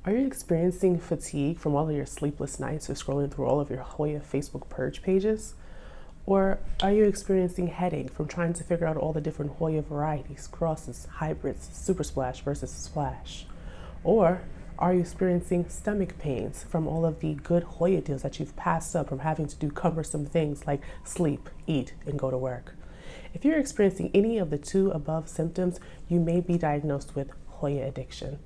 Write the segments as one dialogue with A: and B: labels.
A: Are you experiencing fatigue from all of your sleepless nights or scrolling through all of your Hoya Facebook purge pages? Or are you experiencing headache from trying to figure out all the different Hoya varieties, crosses, hybrids, super splash versus splash? Or are you experiencing stomach pains from all of the good Hoya deals that you've passed up from having to do cumbersome things like sleep, eat, and go to work? If you're experiencing any of the two above symptoms, you may be diagnosed with Hoya addiction.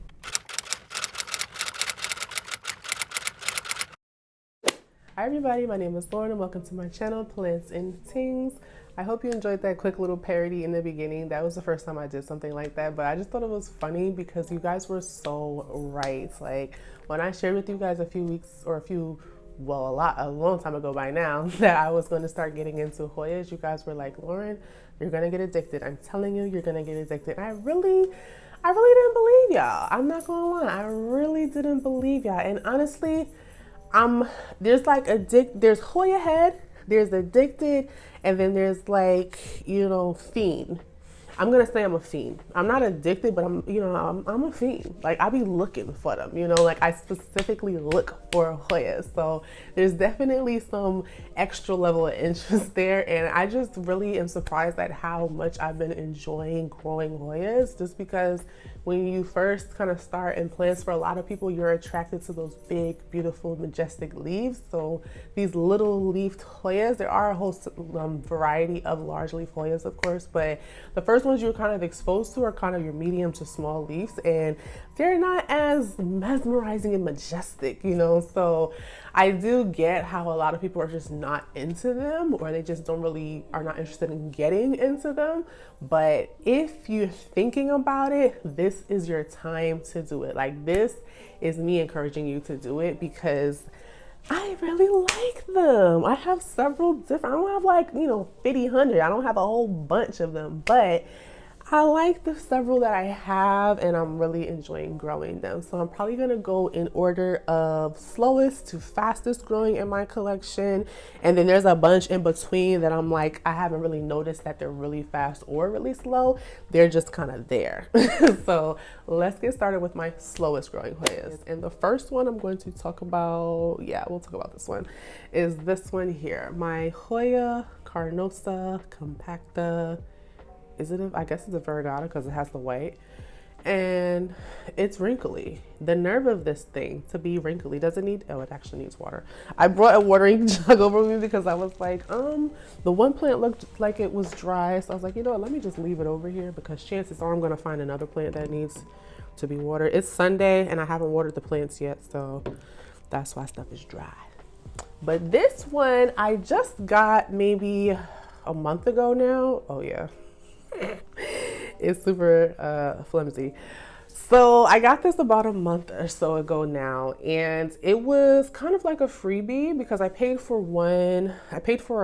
A: Hi everybody, my name is Lauren and welcome to my channel, Plants and Tings. I hope you enjoyed that quick little parody in the beginning. That was the first time I did something like that, but I just thought it was funny because you guys were so right. Like when I shared with you guys a long time ago by now, that I was going to start getting into Hoyas, you guys were like, Lauren, you're going to get addicted. I'm telling you, you're going to get addicted. I really didn't believe y'all. I'm not going to lie. I really didn't believe y'all. And honestly, there's Hoya head, there's addicted, and then there's like, fiend. I'm gonna say I'm a fiend. I'm not addicted, but I'm a fiend. Like I be looking for them, like I specifically look for Hoyas. So there's definitely some extra level of interest there. And I just really am surprised at how much I've been enjoying growing Hoyas, just because when you first kind of start in plants, for a lot of people, you're attracted to those big, beautiful, majestic leaves. So these little leafed Hoyas, there are a whole variety of large leaf Hoyas, of course, but the first ones you're kind of exposed to are kind of your medium to small leaves, and they're not as mesmerizing and majestic, So I do get how a lot of people are just not into them, or they just are not interested in getting into them. But if you're thinking about it, this is your time to do it. Like this is me encouraging you to do it because I really like them. I have several different, I don't have like, 50, 100. I don't have a whole bunch of them, but I like the several that I have and I'm really enjoying growing them. So I'm probably gonna go in order of slowest to fastest growing in my collection. And then there's a bunch in between that I'm like, I haven't really noticed that they're really fast or really slow. They're just kind of there. So let's get started with my slowest growing Hoyas. And the first one I'm going to talk about, we'll talk about this one, is this one here. My Hoya Carnosa Compacta. I guess it's a Variegata because it has the white, and it's wrinkly. The nerve of this thing to be wrinkly it actually needs water. I brought a watering jug over me because I was like, the one plant looked like it was dry, so I was like, let me just leave it over here because chances are I'm gonna find another plant that needs to be watered. It's Sunday and I haven't watered the plants yet, so that's why stuff is dry. But this one I just got maybe a month ago now. Oh yeah. It's super flimsy. So I got this about a month or so ago now, and it was kind of like a freebie because I paid for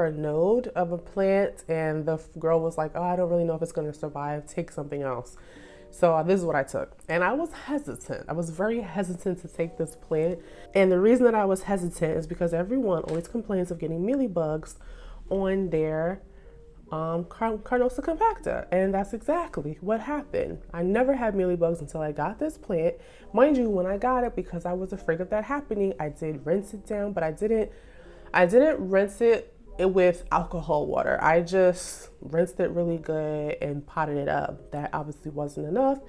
A: a node of a plant, and the girl was like, oh, I don't really know if it's going to survive, take something else. So this is what I took, and I was hesitant. I was very hesitant to take this plant, and the reason that I was hesitant is because everyone always complains of getting mealybugs on their Carnosa Compacta, and that's exactly what happened. I never had mealybugs until I got this plant. Mind you, when I got it, because I was afraid of that happening, I did rinse it down, but I didn't rinse it with alcohol water. I just rinsed it really good and potted it up. That obviously wasn't enough,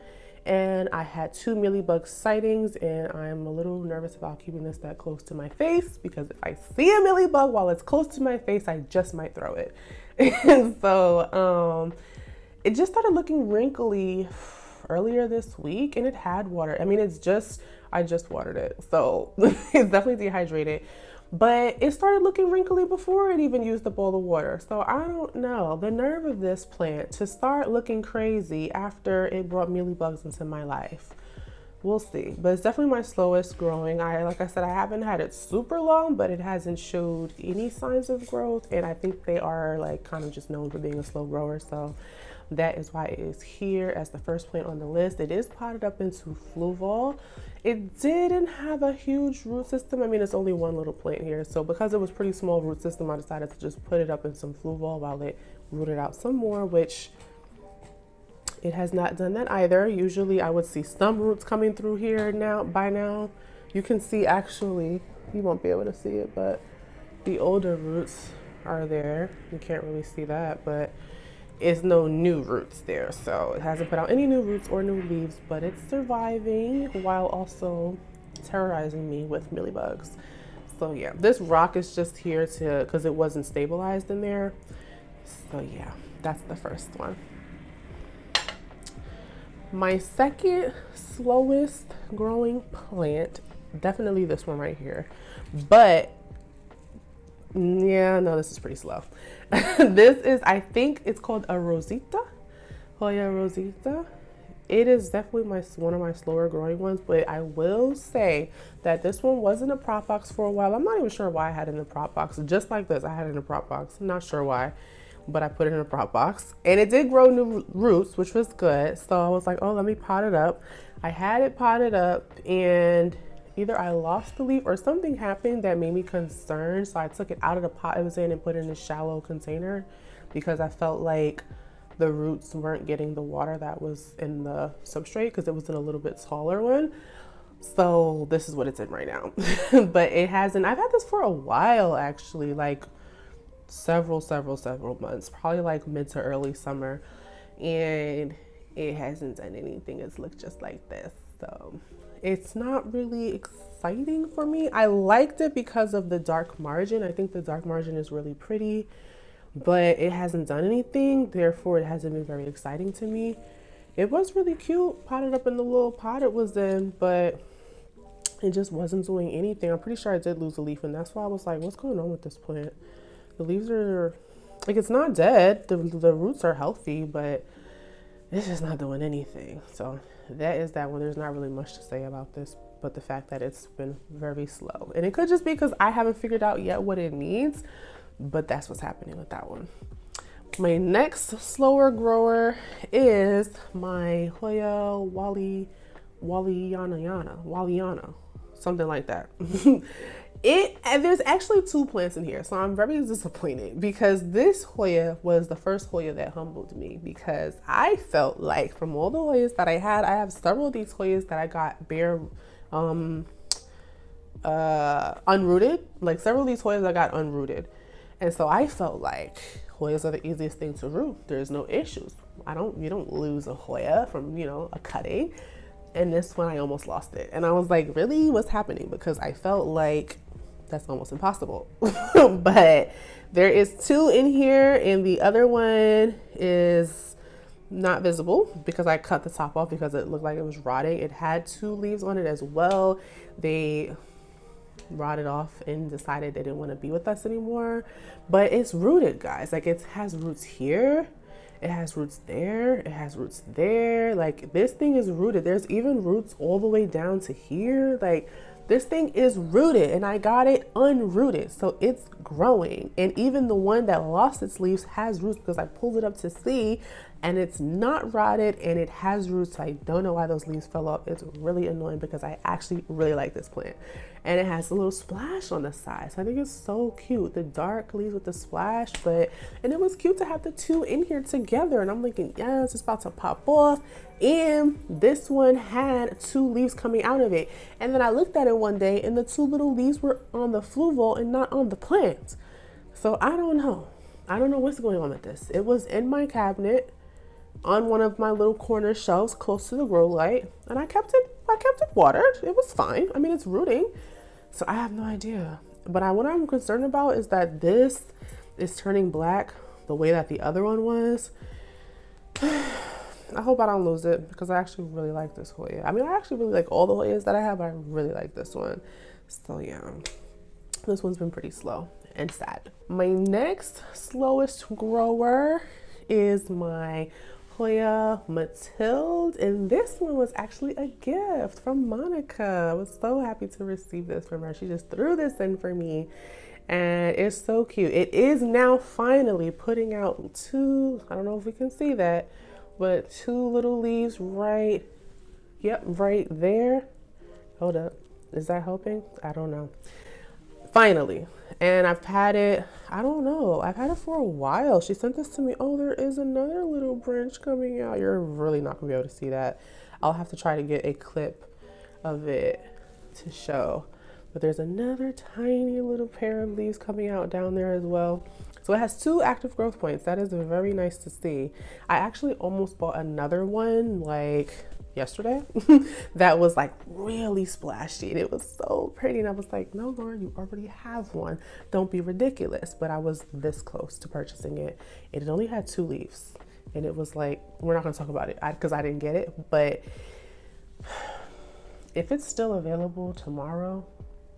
A: and I had 2 mealybug sightings, and I'm a little nervous about keeping this that close to my face because if I see a mealybug while it's close to my face, I just might throw it. And so it just started looking wrinkly earlier this week, and it had water. I mean, I just watered it, so it's definitely dehydrated, but it started looking wrinkly before it even used up all the water. So I don't know, the nerve of this plant to start looking crazy after it brought mealybugs into my life. We'll see, but it's definitely my slowest growing. Like I said, I haven't had it super long, but it hasn't showed any signs of growth, and I think they are like kind of just known for being a slow grower, so that is why it is here as the first plant on the list. It is potted up into fluval. It didn't have a huge root system. I mean, it's only one little plant here, so because it was pretty small root system, I decided to just put it up in some fluval while it rooted out some more, which It has not done that either. Usually I would see some roots coming through here now. By now, you can see, actually, you won't be able to see it, but the older roots are there. You can't really see that, but it's no new roots there. So it hasn't put out any new roots or new leaves, but it's surviving while also terrorizing me with mealybugs. So yeah, this rock is just here to, because it wasn't stabilized in there. So yeah, that's the first one. My second slowest growing plant, definitely this one right here. But yeah, no, this is pretty slow. This is, I think it's called a Rosita, Hoya Rosita. It is definitely one of my slower growing ones, but I will say that this one was in a prop box for a while. I'm not even sure why I had it in a prop box. Just like this, I had it in a prop box. I'm not sure why, but I put it in a prop box. And it did grow new roots, which was good. So I was like, oh, let me pot it up. I had it potted up, and either I lost the leaf or something happened that made me concerned. So I took it out of the pot it was in and put it in a shallow container because I felt like the roots weren't getting the water that was in the substrate because it was in a little bit taller one. So this is what it's in right now. But it hasn't, I've had this for a while actually, like several months, probably like mid to early summer, and it hasn't done anything. It's looked just like this. So it's not really exciting for me. I liked it because of the dark margin. I think the dark margin is really pretty, but it hasn't done anything. Therefore, it hasn't been very exciting to me. It was really cute, potted up in the little pot it was in, but it just wasn't doing anything. I'm pretty sure I did lose a leaf, and that's why I was like, what's going on with this plant? The leaves are, like, it's not dead. The roots are healthy, but it's just not doing anything. So that is that one. There's not really much to say about this, but the fact that it's been very slow. And it could just be because I haven't figured out yet what it needs, but that's what's happening with that one. My next slower grower is my Hoya Walliana, something like that. And there's actually two plants in here, so I'm very disappointed because this Hoya was the first Hoya that humbled me, because I felt like from all the Hoyas that I have several of these Hoyas that I got bare unrooted, like several of these Hoyas I got unrooted. And so I felt like Hoyas are the easiest thing to root. There's no issues. You don't lose a Hoya from, a cutting. And this one, I almost lost it. And I was like, really? What's happening? Because I felt like that's almost impossible. But there is two in here, and the other one is not visible because I cut the top off because it looked like it was rotting. It had two leaves on it as well. They rotted off and decided they didn't want to be with us anymore. But it's rooted, guys. Like, it has roots here. It has roots there. It has roots there. Like, this thing is rooted. There's even roots all the way down to here. Like, this thing is rooted, and I got it unrooted. So it's growing. And even the one that lost its leaves has roots because I pulled it up to see, and it's not rotted, and it has roots. So I don't know why those leaves fell off. It's really annoying because I actually really like this plant. And it has a little splash on the side. So I think it's so cute. The dark leaves with the splash, and it was cute to have the two in here together. And I'm thinking, yes, it's about to pop off. And this one had two leaves coming out of it. And then I looked at it one day, and the two little leaves were on the fluval and not on the plant. So I don't know. I don't know what's going on with this. It was in my cabinet on one of my little corner shelves close to the grow light, and I kept it watered. It was fine. I mean, it's rooting. So I have no idea. But what I'm concerned about is that this is turning black the way that the other one was. I hope I don't lose it because I actually really like this Hoya. I mean, I actually really like all the Hoyas that I have, but I really like this one. So yeah, this one's been pretty slow and sad. My next slowest grower is my Hoya Matilde, and this one was actually a gift from Monica. I was so happy to receive this from her. She just threw this in for me, and it's so cute. It is now finally putting out two, I don't know if we can see that, but two little leaves right there. Hold up, is that helping? I don't know. Finally, And I've had it, I don't know, I've had it for a while. She sent this to me. Oh, there is another little branch coming out. You're really not gonna be able to see that. I'll have to try to get a clip of it to show. But there's another tiny little pair of leaves coming out down there as well. So it has 2 active growth points. That is very nice to see. I actually almost bought another one like yesterday that was like really splashy and it was so pretty. And I was like, no, Lauren, you already have one. Don't be ridiculous. But I was this close to purchasing it. And it only had 2 leaves. And it was like, we're not going to talk about it because I didn't get it. But if it's still available tomorrow,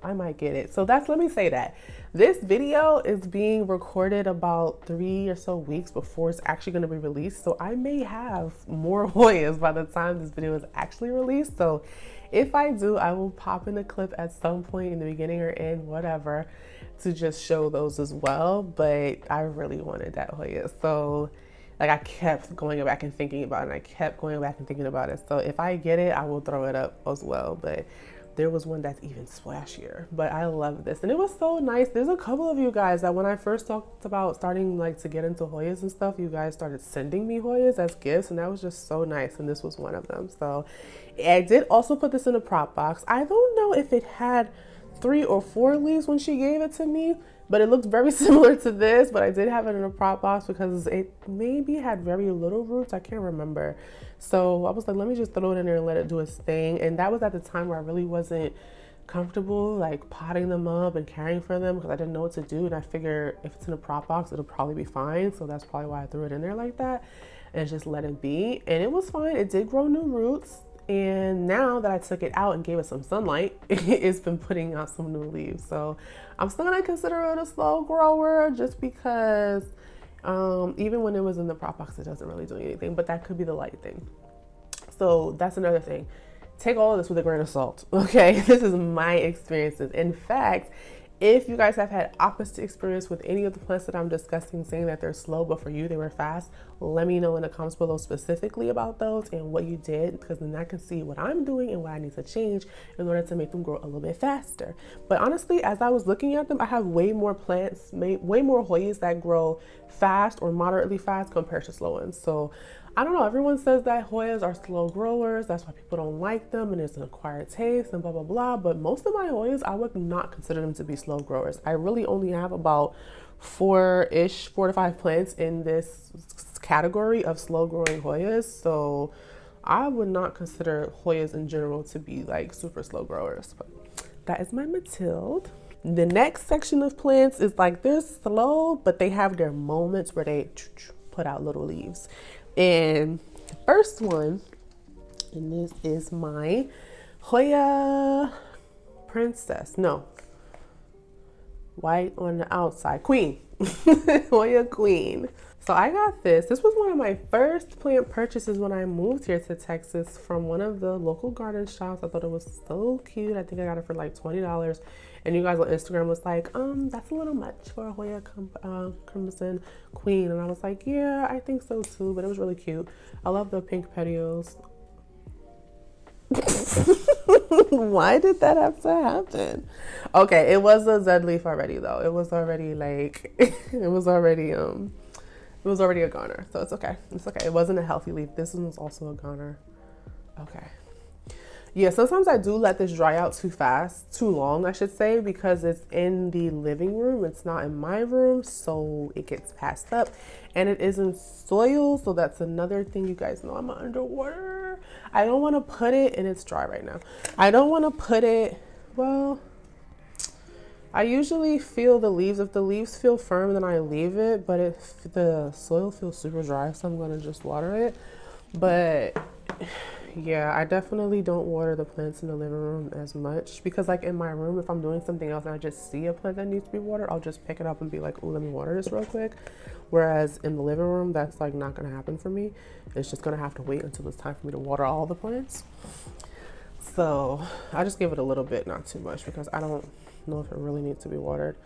A: I might get it. So let me say that this video is being recorded about 3 or so weeks before it's actually going to be released. So I may have more Hoyas by the time this video is actually released. So if I do, I will pop in a clip at some point in the beginning or end, whatever, to just show those as well. But I really wanted that Hoya. So like I kept going back and thinking about it. And I kept going back and thinking about it. So if I get it, I will throw it up as well. But there was one that's even splashier, but I love this. And it was so nice. There's a couple of you guys that when I first talked about starting like to get into Hoyas and stuff, you guys started sending me Hoyas as gifts, and that was just so nice. And this was one of them. So I did also put this in a prop box. I don't know if it had 3 or 4 leaves when she gave it to me, but it looked very similar to this. But I did have it in a prop box because it maybe had very little roots. I can't remember. So I was like, let me just throw it in there and let it do its thing. And that was at the time where I really wasn't comfortable like potting them up and caring for them because I didn't know what to do. And I figured if it's in a prop box, it'll probably be fine. So that's probably why I threw it in there like that and just let it be. And it was fine. It did grow new roots. And now that I took it out and gave it some sunlight, it's been putting out some new leaves. So I'm still gonna consider it a slow grower just because even when it was in the prop box, it doesn't really do anything, but that could be the light thing. So that's another thing. Take all of this with a grain of salt, okay? This is my experiences. In fact, if you guys have had opposite experience with any of the plants that I'm discussing, saying that they're slow, but for you they were fast, let me know in the comments below specifically about those and what you did, because then I can see what I'm doing and what I need to change in order to make them grow a little bit faster. But honestly, as I was looking at them, I have way more plants, way more Hoyas that grow fast or moderately fast compared to slow ones. So I don't know, everyone says that Hoyas are slow growers, that's why people don't like them and it's an acquired taste and blah blah blah, but most of my Hoyas I would not consider them to be slow growers. I really only have about 4 to 5 plants in this category of slow growing Hoyas, so I would not consider Hoyas in general to be like super slow growers. But that is my Matilde. The next section of plants is like they're slow, but they have their moments where they put out little leaves. And the first one, and this is my Hoya Princess. No, white on the outside. Queen. Hoya Queen. So I got this. This was one of my first plant purchases when I moved here to Texas from one of the local garden shops. I thought it was so cute. I think I got it for like $20. And you guys on Instagram was like, that's a little much for a Hoya Crimson Queen. And I was like, yeah, I think so too. But it was really cute. I love the pink petioles. Why did that have to happen? Okay, it was a Z leaf already though. It was already like, it was already a goner. So it's okay. It's okay. It wasn't a healthy leaf. This one was also a goner. Okay. Yeah, sometimes I do let this dry out too long, I should say, because it's in the living room. It's not in my room, so it gets passed up. And it is in soil, so that's another thing. You guys know I'm underwater. I don't want to put it, and it's dry right now. I don't want to put it, well, I usually feel the leaves. If the leaves feel firm, then I leave it. But if the soil feels super dry, so I'm going to just water it. But yeah, I definitely don't water the plants in the living room as much because like in my room, if I'm doing something else and I just see a plant that needs to be watered, I'll just pick it up and be like, oh, let me water this real quick. Whereas in the living room, that's like not going to happen for me. It's just going to have to wait until it's time for me to water all the plants. So I just give it a little bit, not too much, because I don't know if it really needs to be watered.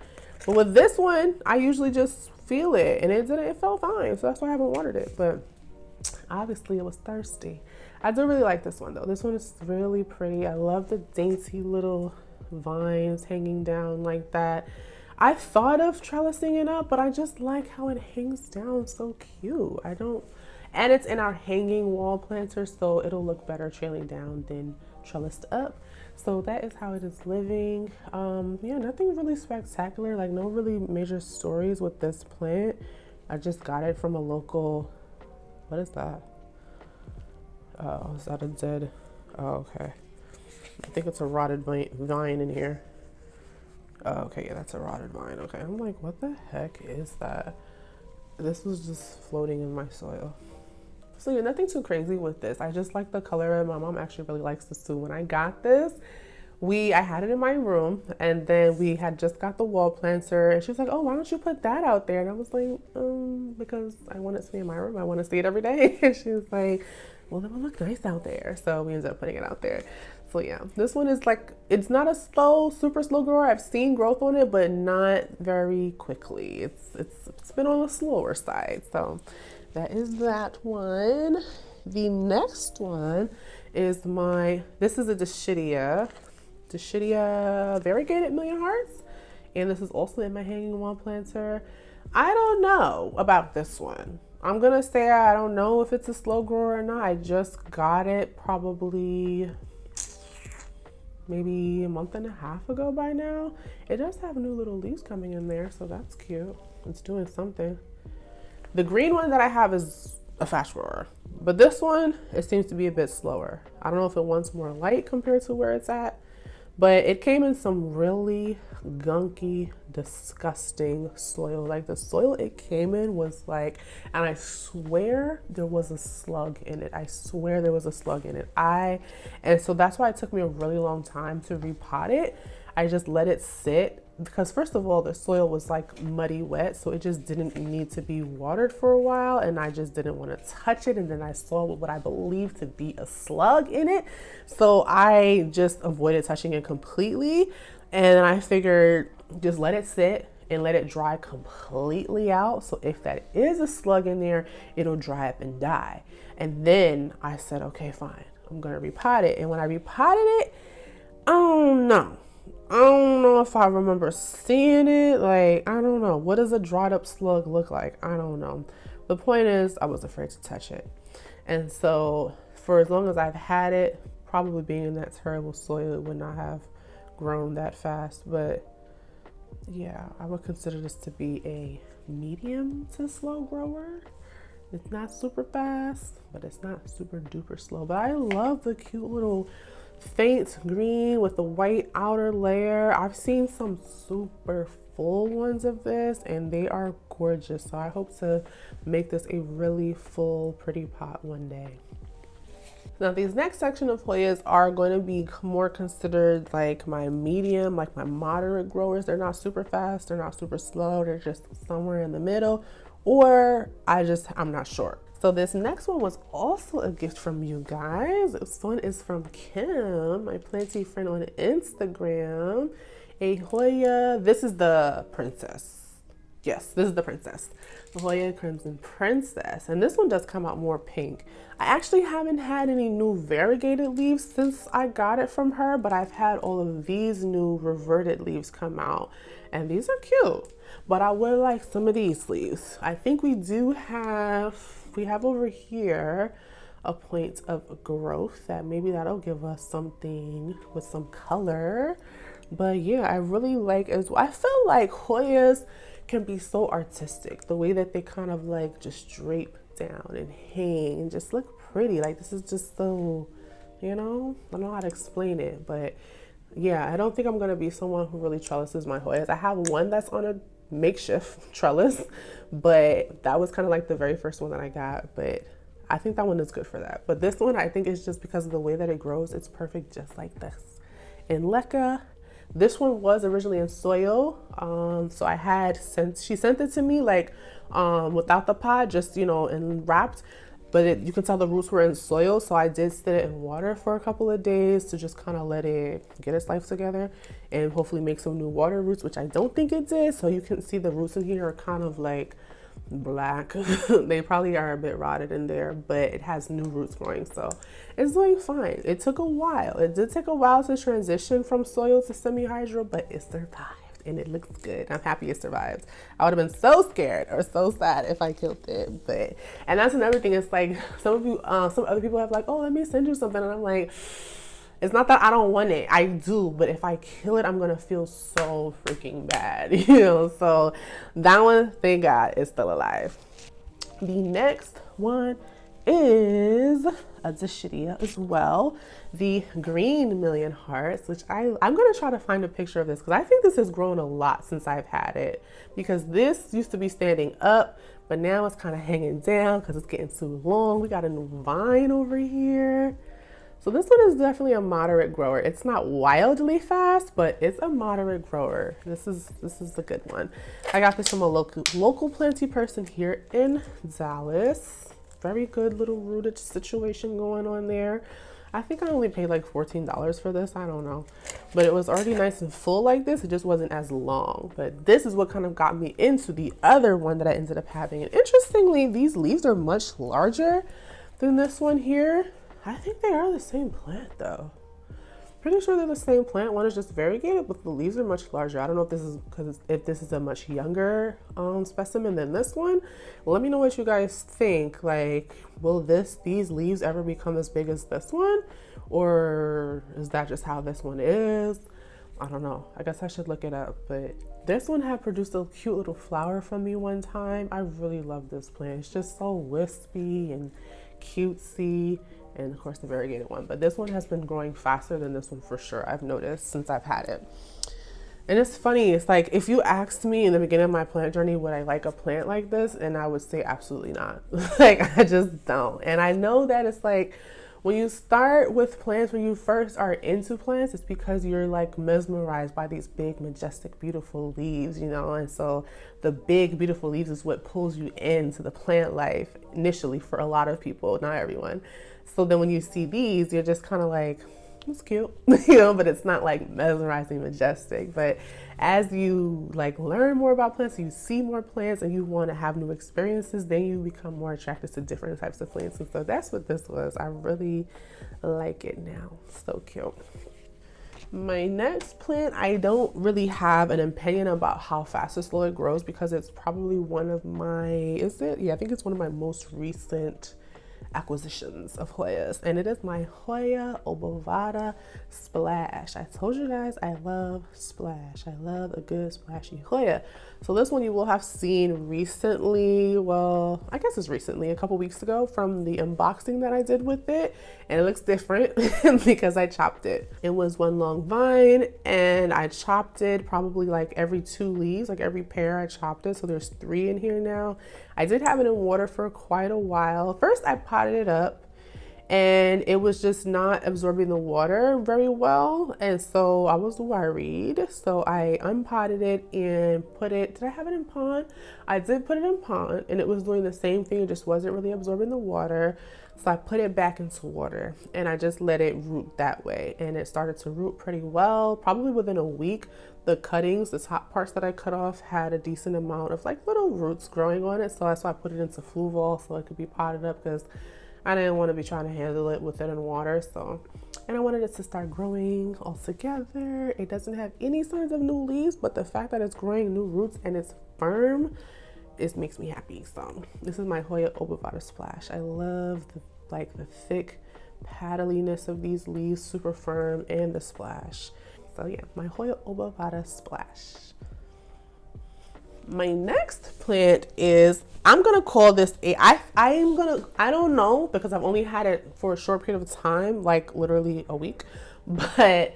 A: But with this one, I usually just feel it and it felt fine. So that's why I haven't watered it. But obviously it was thirsty. I do really like this one though. This one is really pretty. I love the dainty little vines hanging down like that. I thought of trellising it up, but I just like how it hangs down so cute. And it's in our hanging wall planter, so it'll look better trailing down than trellised up. So that is how it is living. Yeah, nothing really spectacular, like no really major stories with this plant. I just got it from a local, what is that? Oh, is that a dead? Oh, okay. I think it's a rotted vine in here. Oh, okay, yeah, that's a rotted vine. Okay, I'm like, what the heck is that? This was just floating in my soil. So yeah, nothing too crazy with this. I just like the color, and my mom actually really likes this too. When I got this, I had it in my room, and then we had just got the wall planter, and she was like, oh, why don't you put that out there? And I was like, because I want it to be in my room. I want to see it every day. And she was like, well, it would look nice out there. So we ended up putting it out there. So yeah, this one is like, it's not a super slow grower. I've seen growth on it, but not very quickly. It's been on the slower side. So that is that one. The next one is this is a Dischidia Variegated Million Hearts. And this is also in my hanging wall planter. I don't know about this one. I'm gonna say I don't know if it's a slow grower or not. I just got it probably maybe a month and a half ago by now. It does have new little leaves coming in there, so that's cute. It's doing something. The green one that I have is a fast grower, but this one, it seems to be a bit slower. I don't know if it wants more light compared to where it's at, but it came in some really gunky, disgusting soil. Like the soil it came in was like, and I swear there was a slug in it. I swear there was a slug in it. And so that's why it took me a really long time to repot it. I just let it sit because first of all, the soil was like muddy wet, so it just didn't need to be watered for a while, and I just didn't want to touch it. And then I saw what I believed to be a slug in it, so I just avoided touching it completely. And I figured just let it sit and let it dry completely out. So if that is a slug in there, it'll dry up and die. And then I said, okay, fine, I'm gonna repot it. And when I repotted it, I don't know if I remember seeing it. Like, I don't know. What does a dried up slug look like? I don't know. The point is, I was afraid to touch it. And so for as long as I've had it, probably being in that terrible soil, it would not have grown that fast. But yeah, I would consider this to be a medium to slow grower. It's not super fast, but it's not super duper slow. But I love the cute little faint green with the white outer layer. I've seen some super full ones of this and they are gorgeous. So I hope to make this a really full, pretty pot one day. Now these next section of Hoyas are going to be more considered like my medium, like my moderate growers. They're not super fast, they're not super slow, they're just somewhere in the middle, or I'm not sure. So this next one was also a gift from you guys. This one is from Kim, my planty friend on Instagram. A Hoya, this is the princess. Yes, this is the princess. The Hoya Crimson Princess. And this one does come out more pink. I actually haven't had any new variegated leaves since I got it from her, but I've had all of these new reverted leaves come out. And these are cute, but I would like some of these leaves. I think we have over here a point of growth that maybe that'll give us something with some color. But yeah, I really like as well. I feel like Hoyas can be so artistic, the way that they kind of like just drape down and hang and just look pretty. Like this is just so, I don't know how to explain it, but yeah, I don't think I'm gonna be someone who really trellises my Hoyas. I have one that's on a makeshift trellis, but that was kind of like the very first one that I got, but I think that one is good for that. But this one, I think it's just because of the way that it grows, it's perfect just like this. In Leca, this one was originally in soil, so she sent it to me like without the pod, just and wrapped, but you can tell the roots were in soil, so I did sit it in water for a couple of days to just kind of let it get its life together and hopefully make some new water roots, which I don't think it did. So you can see the roots in here are kind of like black. They probably are a bit rotted in there, but it has new roots growing, so it's doing fine. It took a while. It did take a while to transition from soil to semi-hydro, but it survived. and it looks good. I'm happy it survived. I would have been so scared or so sad if I killed it. But, and that's another thing. It's like some other people have like, oh, let me send you something. And I'm like, it's not that I don't want it. I do. But if I kill it, I'm going to feel so freaking bad, you know? So that one, thank God, is still alive. The next one is a Dishidia as well, the green million hearts, which I'm going to try to find a picture of this because I think this has grown a lot since I've had it, because this used to be standing up, but now it's kind of hanging down because it's getting too long. We got a new vine over here. So this one is definitely a moderate grower. It's not wildly fast, but it's a moderate grower. This is the good one. I got this from a local planty person here in Dallas. Very good little rooted situation going on there. I think I only paid like $14 for this. I don't know, but it was already nice and full like this. It just wasn't as long, but this is what kind of got me into the other one that I ended up having. And interestingly, these leaves are much larger than this one here. I think they are the same plant though. Pretty sure they're the same plant. One is just variegated, but the leaves are much larger. I don't know if this is because if this is a much younger specimen than this one. Let me know what you guys think. Like, will these leaves ever become as big as this one? Or is that just how this one is? I don't know. I guess I should look it up. But this one had produced a cute little flower from me one time. I really love this plant. It's just so wispy and cutesy. And of course the variegated one, but this one has been growing faster than this one for sure. I've noticed since I've had it. And it's funny, it's like if you asked me in the beginning of my plant journey, would I like a plant like this? And I would say absolutely not. Like I just don't. And I know that it's like when you start with plants, when you first are into plants, it's because you're like mesmerized by these big, majestic, beautiful leaves, you know? And so the big, beautiful leaves is what pulls you into the plant life initially for a lot of people, not everyone. So then when you see these, you're just kind of like, it's cute, you know, but it's not like mesmerizing, majestic. But as you like learn more about plants, you see more plants and you want to have new experiences, then you become more attracted to different types of plants. And so that's what this was. I really like it now. So cute. My next plant, I don't really have an opinion about how fast or slow it grows because it's probably one of my, is it? Yeah, I think it's one of my most recent acquisitions of Hoyas, and it is my Hoya Obovata Splash. I told you guys I love splash. I love a good splashy Hoya. So this one you will have seen recently, well, I guess it's recently, a couple weeks ago from the unboxing that I did with it, and it looks different because I chopped it. It was one long vine and I chopped it probably like every 2 leaves, like every pair I chopped it. So there's 3 in here now. I did have it in water for quite a while. First I potted it up and it was just not absorbing the water very well, and so I was worried. So I unpotted it and put it, did I have it in pond? I did put it in pond and it was doing the same thing. It just wasn't really absorbing the water. So I put it back into water and I just let it root that way, and it started to root pretty well. Probably within a week, the cuttings, the top parts that I cut off had a decent amount of like little roots growing on it. So that's why I put it into Fluval so it could be potted up, because I didn't want to be trying to handle it with it in water. So, and I wanted it to start growing all together. It doesn't have any signs of new leaves, but the fact that it's growing new roots and it's firm, it makes me happy. So this is my Hoya Obovata Splash. I love the thick paddliness of these leaves, super firm, and the splash. So yeah, my Hoya Obovata Splash. My next plant is, I'm gonna call this I don't know because I've only had it for a short period of time, like literally a week, but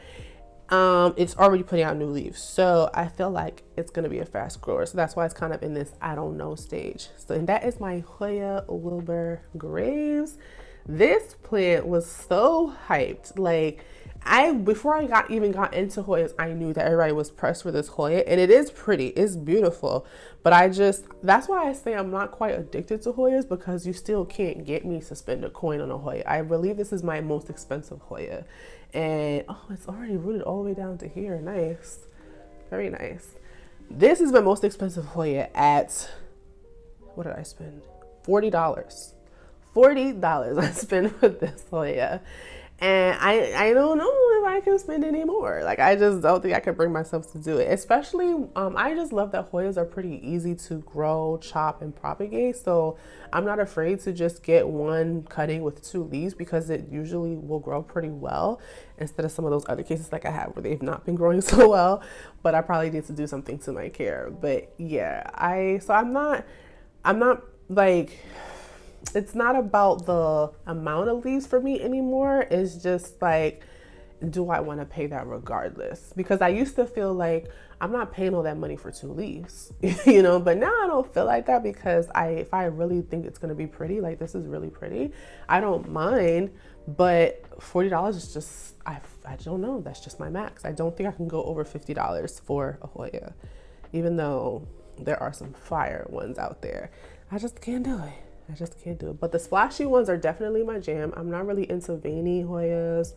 A: it's already putting out new leaves. So I feel like it's gonna be a fast grower. So that's why it's kind of in this I don't know stage. So, and that is my Hoya Wilbur Graves. This plant was so hyped. Like, before I even got into Hoyas, I knew that everybody was pressed for this Hoya, and it is pretty, it's beautiful, but that's why I say I'm not quite addicted to Hoyas, because you still can't get me to spend a coin on a Hoya. I believe this is my most expensive Hoya, and oh, it's already rooted all the way down to here. Nice, very nice. This is my most expensive Hoya at, what did I spend? $40. $40 I spent with this Hoya. And I don't know if I can spend any more. Like, I just don't think I could bring myself to do it. Especially, I just love that Hoyas are pretty easy to grow, chop, and propagate. So I'm not afraid to just get one cutting with 2 leaves because it usually will grow pretty well instead of some of those other cases like I have where they've not been growing so well. But I probably need to do something to my care. But yeah, I'm not like, it's not about the amount of leaves for me anymore. It's just like, do I want to pay that regardless? Because I used to feel like I'm not paying all that money for 2 leaves, you know, but now I don't feel like that because if I really think it's going to be pretty, like this is really pretty, I don't mind. But $40 is just, I don't know. That's just my max. I don't think I can go over $50 for a Hoya, even though there are some fire ones out there. I just can't do it. I just can't do it. But the splashy ones are definitely my jam. I'm not really into veiny Hoyas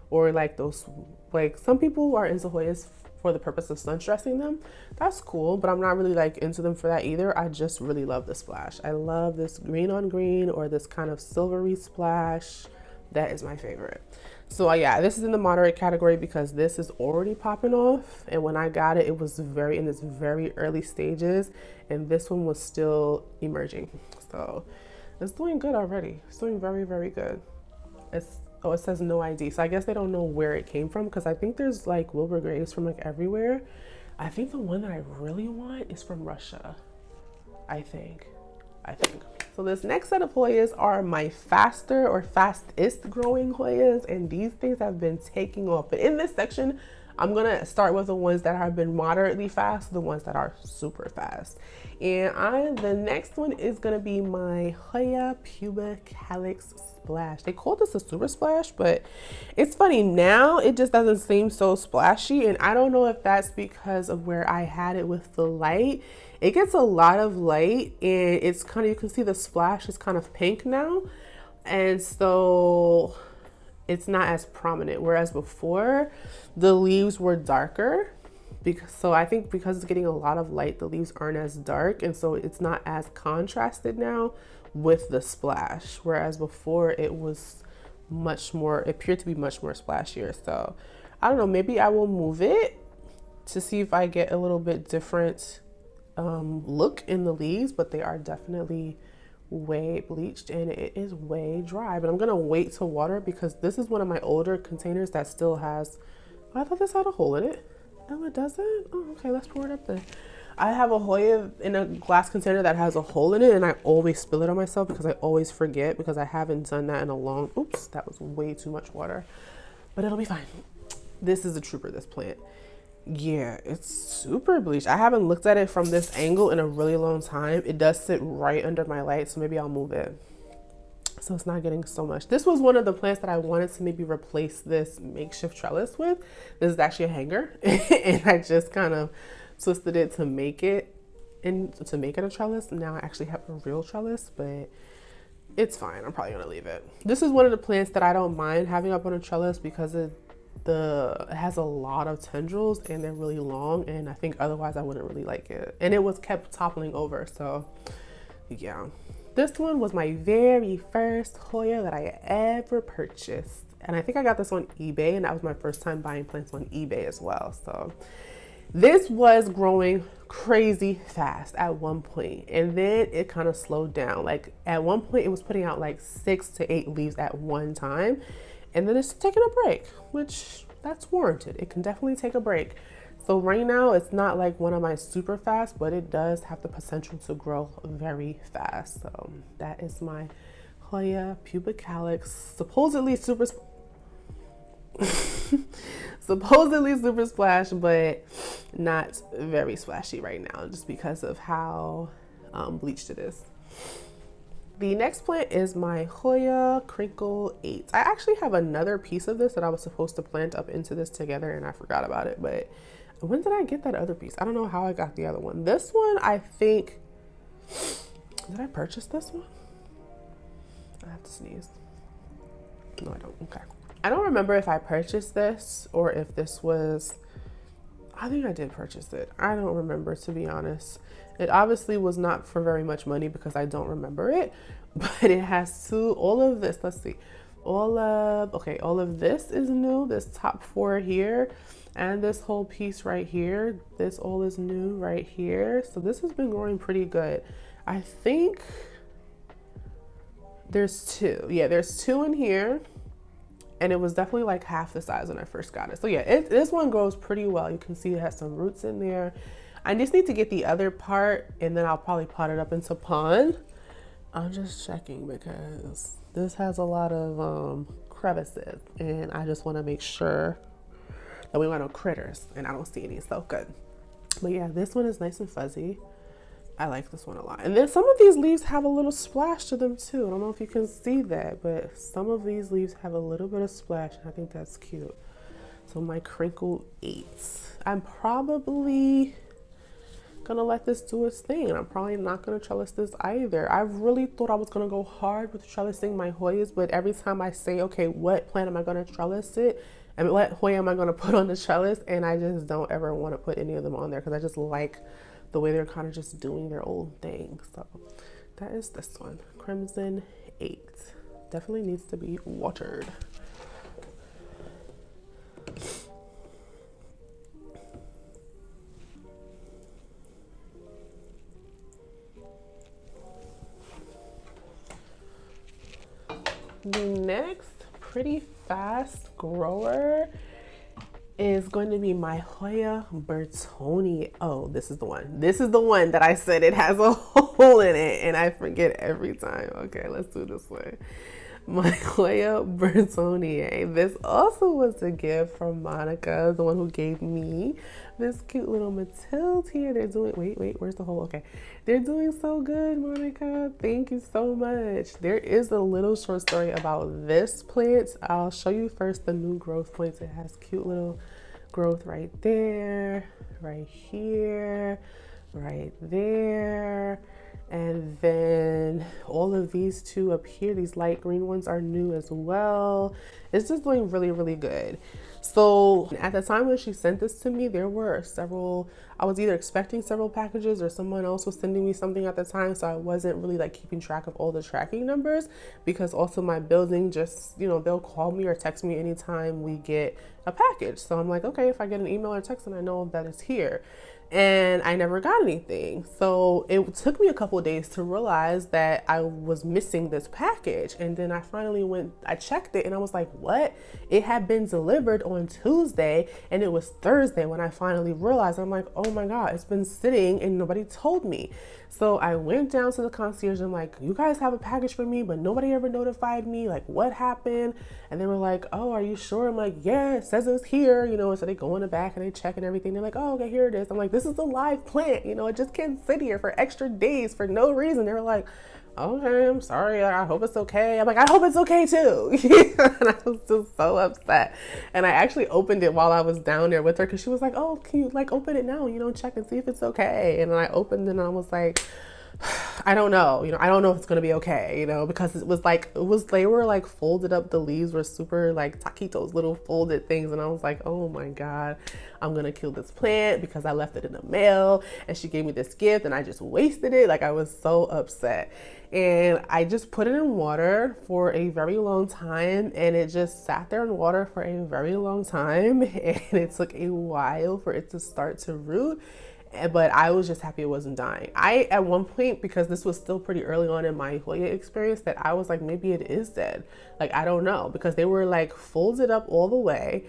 A: or like those, like some people are into Hoyas for the purpose of sun stressing them. That's cool, but I'm not really like into them for that either. I just really love the splash. I love this green on green or this kind of silvery splash. That is my favorite. So yeah, this is in the moderate category because this is already popping off. And when I got it, it was in its very early stages. And this one was still emerging. So it's doing good already. It's doing very, very good. It says no ID. So I guess they don't know where it came from because I think there's like Wilbur Graves from like everywhere. I think the one that I really want is from Russia. I think. So this next set of Hoyas are my faster or fastest growing Hoyas, and these things have been taking off. But in this section, I'm gonna start with the ones that have been moderately fast, the ones that are super fast. And the next one is gonna be my Hoya Puba Calyx Splash. They called this a super splash, but it's funny now, it just doesn't seem so splashy. And I don't know if that's because of where I had it with the light. It gets a lot of light and it's kind of, you can see the splash is kind of pink now. And so it's not as prominent. Whereas before the leaves were darker. So I think because it's getting a lot of light, the leaves aren't as dark. And so it's not as contrasted now with the splash. Whereas before it was much more, it appeared to be much more splashier. So I don't know, maybe I will move it to see if I get a little bit different look in the leaves, but they are definitely way bleached and it is way dry. But I'm gonna wait to water it because this is one of my older containers that still has, I thought this had a hole in it. No, it doesn't. Oh, okay, let's pour it up there. I have a Hoya in a glass container that has a hole in it and I always spill it on myself because I always forget because I haven't done that in a long, oops, that was way too much water, but it'll be fine. This is a trooper, this plant. Yeah, it's super bleached. I haven't looked at it from this angle in a really long time. It does sit right under my light, so maybe I'll move it so it's not getting so much. This was one of the plants that I wanted to maybe replace this makeshift trellis with. This is actually a hanger and I just kind of twisted it to make it a trellis. Now I actually have a real trellis, but it's fine. I'm probably gonna leave it. This is one of the plants that I don't mind having up on a trellis because it has a lot of tendrils and they're really long, and I think otherwise I wouldn't really like it. And it was kept toppling over, so yeah. This one was my very first Hoya that I ever purchased, and I think I got this on eBay, and that was my first time buying plants on eBay as well. So this was growing crazy fast at one point, and then it kind of slowed down. Like at one point it was putting out like 6 to 8 leaves at one time. And then it's taking a break, which that's warranted. It can definitely take a break. So right now it's not like one of my super fast, but it does have the potential to grow very fast. So that is my Hoya Puba Calyx, supposedly super splash, but not very splashy right now just because of how bleached it is. The next plant is my Hoya Krinkle 8. I actually have another piece of this that I was supposed to plant up into this together and I forgot about it, but when did I get that other piece? I don't know how I got the other one. This one, I think, did I purchase this one? I have to sneeze. No, I don't, okay. I don't remember if I purchased this or if this was, I think I did purchase it. I don't remember, to be honest. It obviously was not for very much money because I don't remember it, but it has all of this, let's see, all of this is new, this top 4 here, and this whole piece right here, this all is new right here. So this has been growing pretty good. I think there's 2. Yeah, there's 2 in here, and it was definitely like half the size when I first got it. So yeah, this one grows pretty well. You can see it has some roots in there. I just need to get the other part, and then I'll probably pot it up into pond. I'm just checking because this has a lot of crevices, and I just want to make sure that we want no critters, and I don't see any, so good. But yeah, this one is nice and fuzzy. I like this one a lot. And then some of these leaves have a little splash to them too. I don't know if you can see that, but some of these leaves have a little bit of splash, and I think that's cute. So my Krinkle 8. I'm probably gonna let this do its thing, and I'm probably not gonna trellis this either. I really thought I was gonna go hard with trellising my Hoyas, but every time I say, okay, what plant am I gonna trellis it, and what Hoya am I gonna put on the trellis, and I just don't ever want to put any of them on there because I just like the way they're kind of just doing their own thing. So that is this one, Crimson 8. Definitely needs to be watered. The next pretty fast grower is going to be my Hoya Bertoni. Oh, this is the one. This is the one that I said it has a hole in it, and I forget every time. Okay, let's do this one. My Hoya Bertoni. This also was a gift from Monica, the one who gave me this cute little Matilde here. They're doing, wait, where's the hole? Okay. They're doing so good, Monica. Thank you so much. There is a little short story about this plant. I'll show you first the new growth points. It has cute little growth right there, right here, right there. And then all of these 2 up here, these light green ones, are new as well. It's just doing really, really good. So at the time when she sent this to me, there were several, I was either expecting several packages or someone else was sending me something at the time. So I wasn't really like keeping track of all the tracking numbers, because also my building just, you know, they'll call me or text me anytime we get a package. So I'm like, okay, if I get an email or text, then I know that it's here. And I never got anything. So it took me a couple of days to realize that I was missing this package. And then I finally I checked it, and I was like, what? It had been delivered on Tuesday, and it was Thursday when I finally realized. I'm like, oh my God, it's been sitting and nobody told me. So I went down to the concierge and I'm like, you guys have a package for me, but nobody ever notified me. Like, what happened? And they were like, oh, are you sure? I'm like, yeah, it says it's here, you know. So they go in the back and they check and everything. They're like, oh, okay, here it is. I'm like, this is a live plant, you know, it just can't sit here for extra days for no reason. They were like, okay, I'm sorry, I hope it's okay. I'm like, I hope it's okay too. And I was just so upset. And I actually opened it while I was down there with her, because she was like, oh, can you like open it now, you know, check and see if it's okay. And then I opened it and I was like, I don't know, you know, I don't know if it's gonna be okay, you know, because it was like, they were like folded up, the leaves were super like taquitos, little folded things. And I was like, oh my God, I'm gonna kill this plant because I left it in the mail and she gave me this gift and I just wasted it. Like, I was so upset. And I just put it in water for a very long time, and it just sat there in water for a very long time, and it took a while for it to start to root. But I was just happy it wasn't dying. At one point, because this was still pretty early on in my Hoya experience, that I was like, maybe it is dead. Like, I don't know, because they were like folded up all the way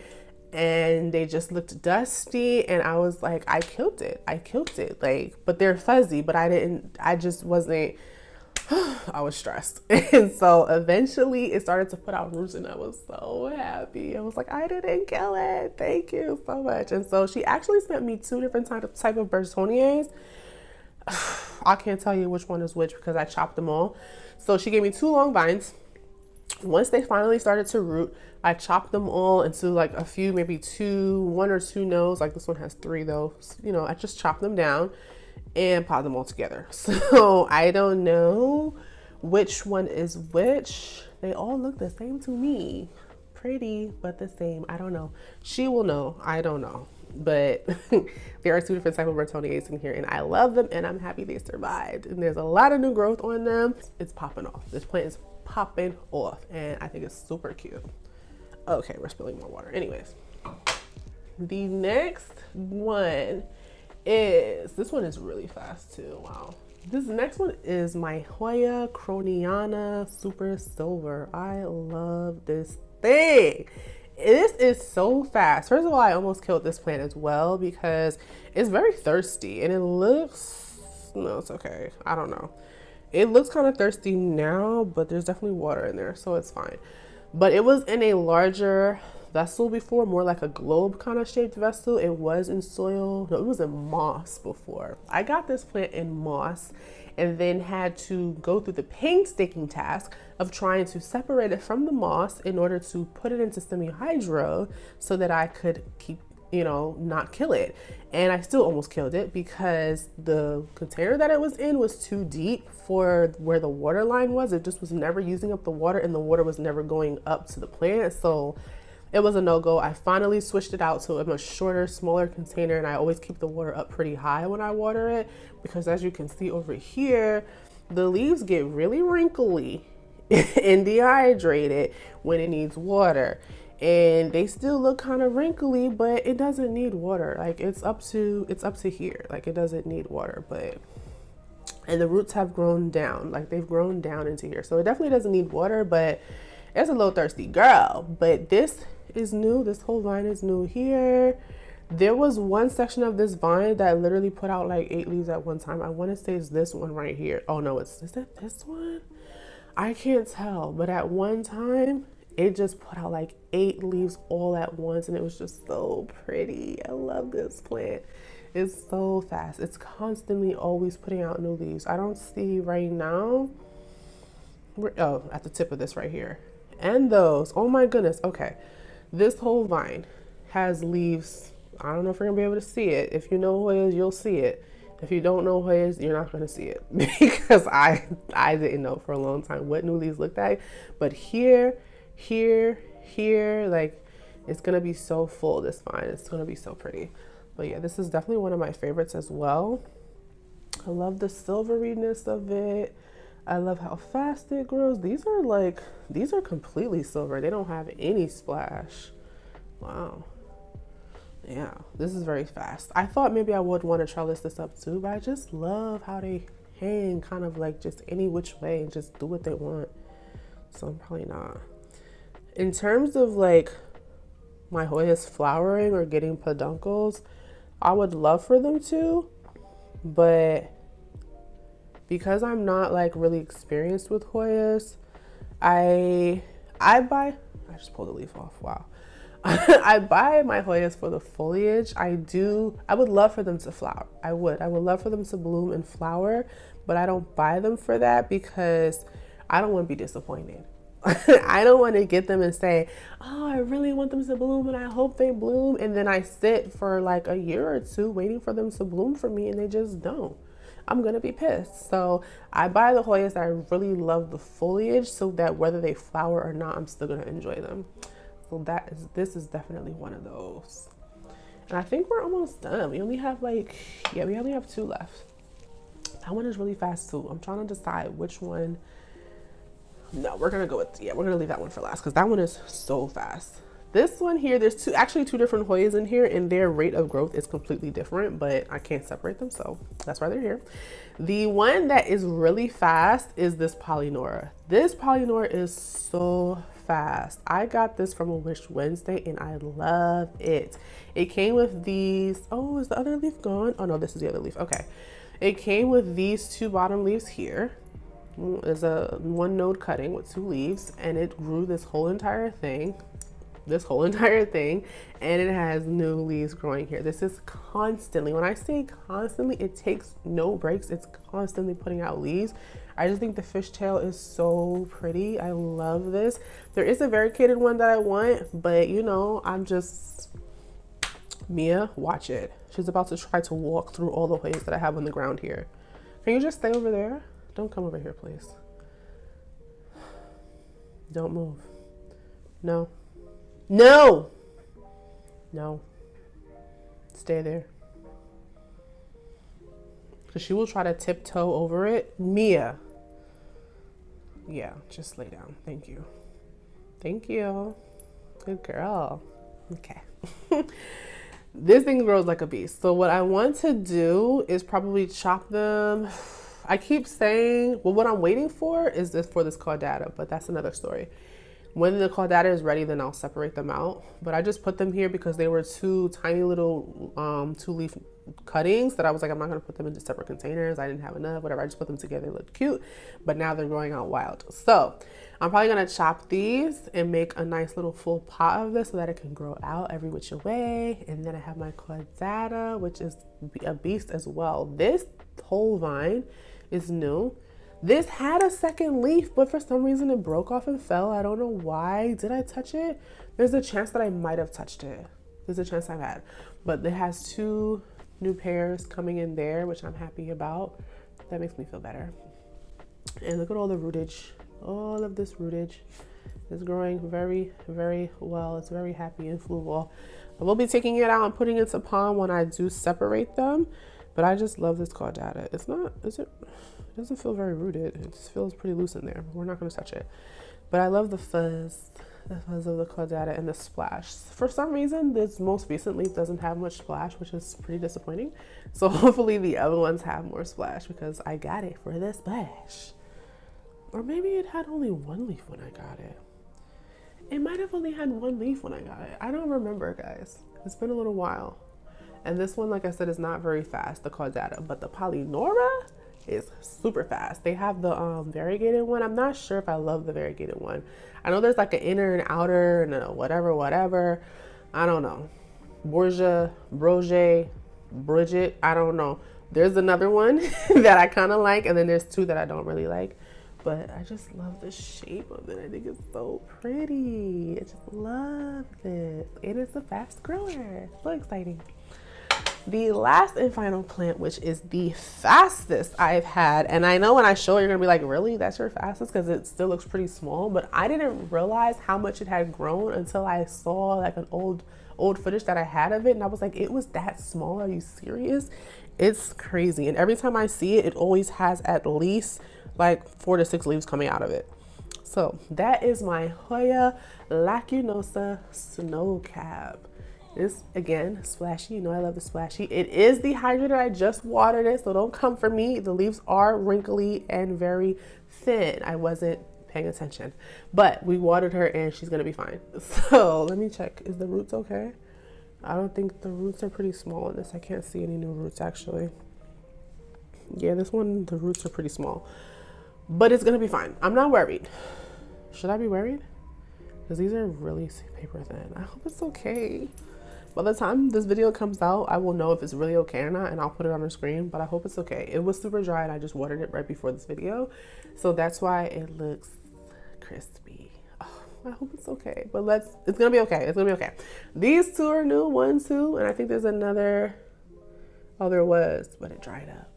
A: and they just looked dusty. And I was like, I killed it. Like, but they're fuzzy, but I just wasn't, I was stressed. And so eventually it started to put out roots, and I was so happy. I was like, I didn't kill it. Thank you so much. And so she actually sent me 2 different type of Bertonias. I can't tell you which one is which because I chopped them all. So she gave me 2 long vines. Once they finally started to root, I chopped them all into like a few, maybe 1 or 2 nodes. Like this one has 3 though. You know, I just chopped them down and pot them all together. So I don't know which one is which. They all look the same to me. Pretty, but the same. I don't know. She will know. I don't know. But there are 2 different types of Bertonias in here, and I love them, and I'm happy they survived. And there's a lot of new growth on them. It's popping off. This plant is popping off, and I think it's super cute. Okay, we're spilling more water. Anyways, the next one is, this one is really fast too. Wow. This next one is my Hoya Croniana Super Silver. I love this thing. This is so fast. First of all, I almost killed this plant as well because it's very thirsty, and it looks, no, it's okay. I don't know. It looks kind of thirsty now, but there's definitely water in there, so it's fine. But it was in a larger vessel before, more like a globe kind of shaped vessel. It was in soil. No, it was in moss before. I got this plant in moss and then had to go through the painstaking task of trying to separate it from the moss in order to put it into semi-hydro so that I could keep, you know, not kill it. And I still almost killed it because the container that it was in was too deep for where the water line was. It just was never using up the water, and the water was never going up to the plant. So it was a no-go. I finally switched it out to a much shorter, smaller container, and I always keep the water up pretty high when I water it because, as you can see over here, the leaves get really wrinkly and dehydrated when it needs water. And they still look kind of wrinkly, but it doesn't need water. Like it's up to here. Like it doesn't need water, but, and the roots have grown down. Like they've grown down into here. So it definitely doesn't need water, but it's a little thirsty girl. But this is new. This whole vine is new here. There was one section of this vine that literally put out like 8 leaves at one time. I want to say it's this one right here. Oh no, is that this one? I can't tell, but at one time it just put out like 8 leaves all at once, and it was just so pretty. I love this plant. It's so fast. It's constantly always putting out new leaves. I don't see right now. Oh, at the tip of this right here. And those, oh my goodness. Okay, this whole vine has leaves. I don't know if you're gonna be able to see it. If you know Hoyas, you'll see it. If you don't know Hoyas, you're not gonna see it because I didn't know for a long time what new leaves looked like. But here, like it's gonna be so full, this vine. It's gonna be so pretty. But yeah, this is definitely one of my favorites as well. I love the silveriness of it. I love how fast it grows. These are completely silver. They don't have any splash. Wow. Yeah, this is very fast. I thought maybe I would want to trellis this up too, but I just love how they hang kind of like just any which way and just do what they want. So I'm probably not. In terms of like my Hoyas flowering or getting peduncles, I would love for them to, but because I'm not like really experienced with Hoyas, I just pulled a leaf off. Wow. I buy my Hoyas for the foliage. I would love for them to flower. I would love for them to bloom and flower, but I don't buy them for that because I don't want to be disappointed. I don't want to get them and say, oh, I really want them to bloom and I hope they bloom. And then I sit for like a year or two waiting for them to bloom for me and they just don't. I'm going to be pissed. So I buy the Hoyas that I really love the foliage so that whether they flower or not, I'm still going to enjoy them. So this is definitely one of those. And I think we're almost done. We only have we only have 2 left. That one is really fast too. I'm trying to decide which one. No, we're going to go with, we're going to leave that one for last because that one is so fast. This one here, there's actually two different Hoyas in here and their rate of growth is completely different, but I can't separate them, so that's why they're here. The one that is really fast is this Polynora. This Polynora is so fast. I got this from a Wish Wednesday and I love it. It came with these, oh, is the other leaf gone? Oh no, this is the other leaf, okay. It came with these 2 bottom leaves here. There's a 1 node cutting with 2 leaves and it grew this whole entire thing, and it has new leaves growing here. This is constantly, when I say constantly, it takes no breaks. It's constantly putting out leaves. I just think the fishtail is so pretty. I love this. There is a variegated one that I want, but you know, Mia, watch it. She's about to try to walk through all the Hoyas that I have on the ground here. Can you just stay over there? Don't come over here, please. Don't move. No. No! No. Stay there. Because she will try to tiptoe over it. Mia. Yeah, just lay down. Thank you. Thank you. Good girl. Okay. This thing grows like a beast. So what I want to do is probably chop them. I keep saying, well, what I'm waiting for is this caudata, but that's another story. When the caudata is ready, then I'll separate them out. But I just put them here because they were two tiny little 2-leaf cuttings that I was like, I'm not going to put them into separate containers. I didn't have enough, whatever. I just put them together. They look cute, but now they're growing out wild. So I'm probably going to chop these and make a nice little full pot of this so that it can grow out every which way. And then I have my caudata, which is a beast as well. This whole vine is new. This had a second leaf, but for some reason it broke off and fell. I don't know why. Did I touch it? There's a chance that I might have touched it. There's a chance I've had. But it has 2 new pairs coming in there, which I'm happy about. That makes me feel better. And look at all the rootage. All of this rootage is growing very, very well. It's very happy and fluval. I will be taking it out and putting it to pond when I do separate them. But I just love this caudata. It's not, it doesn't feel very rooted. It just feels pretty loose in there. We're not going to touch it. But I love the fuzz of the caudata and the splash. For some reason, this most recent leaf doesn't have much splash, which is pretty disappointing. So hopefully the other ones have more splash because I got it for the splash. Or maybe it had only 1 leaf when I got it. It might have only had 1 leaf when I got it. I don't remember, guys. It's been a little while. And this one, like I said, is not very fast, the caudata, but the Polynora is super fast. They have the variegated one. I'm not sure if I love the variegated one. I know there's like an inner and outer and a whatever. I don't know. Borgia, Broge, Bridget, I don't know. There's another one that I kind of like, and then there's 2 that I don't really like. But I just love the shape of it. I think it's so pretty. I just love this. And it's a fast grower. So exciting. The last and final plant, which is the fastest I've had, and I know when I show it, you're gonna be like, really? That's your fastest? Because it still looks pretty small, but I didn't realize how much it had grown until I saw like an old footage that I had of it, and I was like, it was that small? Are you serious? It's crazy. And every time I see it, it always has at least like 4 to 6 leaves coming out of it. So that is my Hoya lacunosa snow cap. This, again, splashy. You know I love the splashy. It is dehydrated. I just watered it, so don't come for me. The leaves are wrinkly and very thin. I wasn't paying attention. But we watered her and she's going to be fine. So let me check. Is the roots okay? I don't think the roots are pretty small in this. I can't see any new roots, actually. Yeah, this one, the roots are pretty small. But it's going to be fine. I'm not worried. Should I be worried? Because these are really paper thin. I hope it's okay. By the time this video comes out, I will know if it's really okay or not, and I'll put it on the screen, but I hope it's okay. It was super dry and I just watered it right before this video. So that's why it looks crispy. Oh, I hope it's okay, but it's gonna be okay. It's gonna be okay. These 2 are new, 1, 2, and I think there's another, oh, there was, but it dried up.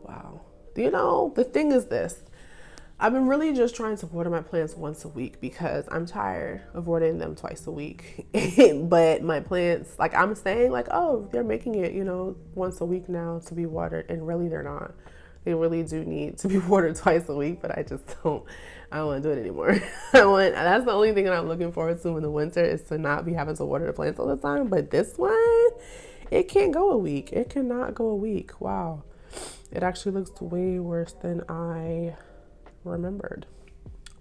A: Wow. You know, the thing is this. I've been really just trying to water my plants once a week because I'm tired of watering them twice a week. But my plants, like I'm saying like, oh, they're making it, you know, once a week now to be watered. And really they're not. They really do need to be watered twice a week, but I don't want to do it anymore. That's the only thing that I'm looking forward to in the winter is to not be having to water the plants all the time. But this one, it can't go a week. It cannot go a week. Wow. It actually looks way worse than I remembered.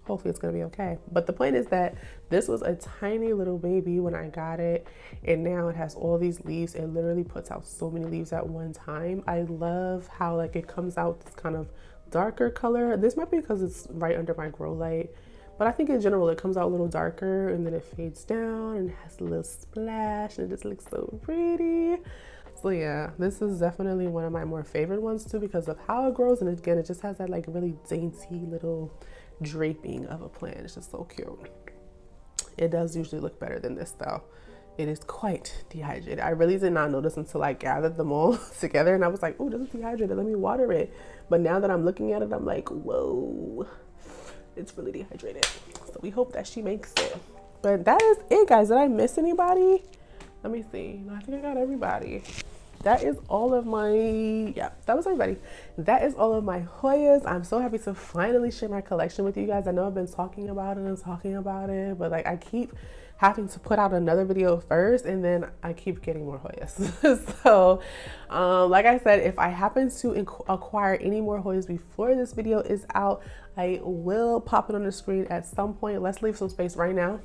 A: Hopefully it's gonna be okay. But the point is that this was a tiny little baby when I got it, and now it has all these leaves. It literally puts out so many leaves at one time. I love how like it comes out this kind of darker color. This might be because it's right under my grow light, but I think in general it comes out a little darker and then it fades down and it has a little splash and it just looks so pretty. So yeah, this is definitely one of my more favorite ones too because of how it grows, and again it just has that like really dainty little draping of a plant. It's just so cute. It does usually look better than this though. It is quite dehydrated. I really did not notice until I gathered them all together and I was like, oh, this is dehydrated, let me water it. But now that I'm looking at it, I'm like, whoa, it's really dehydrated. So we hope that she makes it. But that is it, guys. Did I miss anybody? Let me see. No, I think I got everybody. that is all of my, yeah, that was everybody. That is all of my Hoyas. I'm so happy to finally share my collection with you guys. I know I've been talking about it, but like I keep having to put out another video first, and then I keep getting more Hoyas. So like I said, if I happen to acquire any more Hoyas before this video is out, I will pop it on the screen at some point. Let's leave some space right now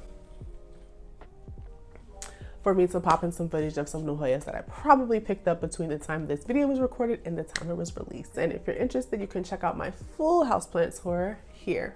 A: for me to pop in some footage of some new Hoyas that I probably picked up between the time this video was recorded and the time it was released. And if you're interested, you can check out my full houseplant tour here.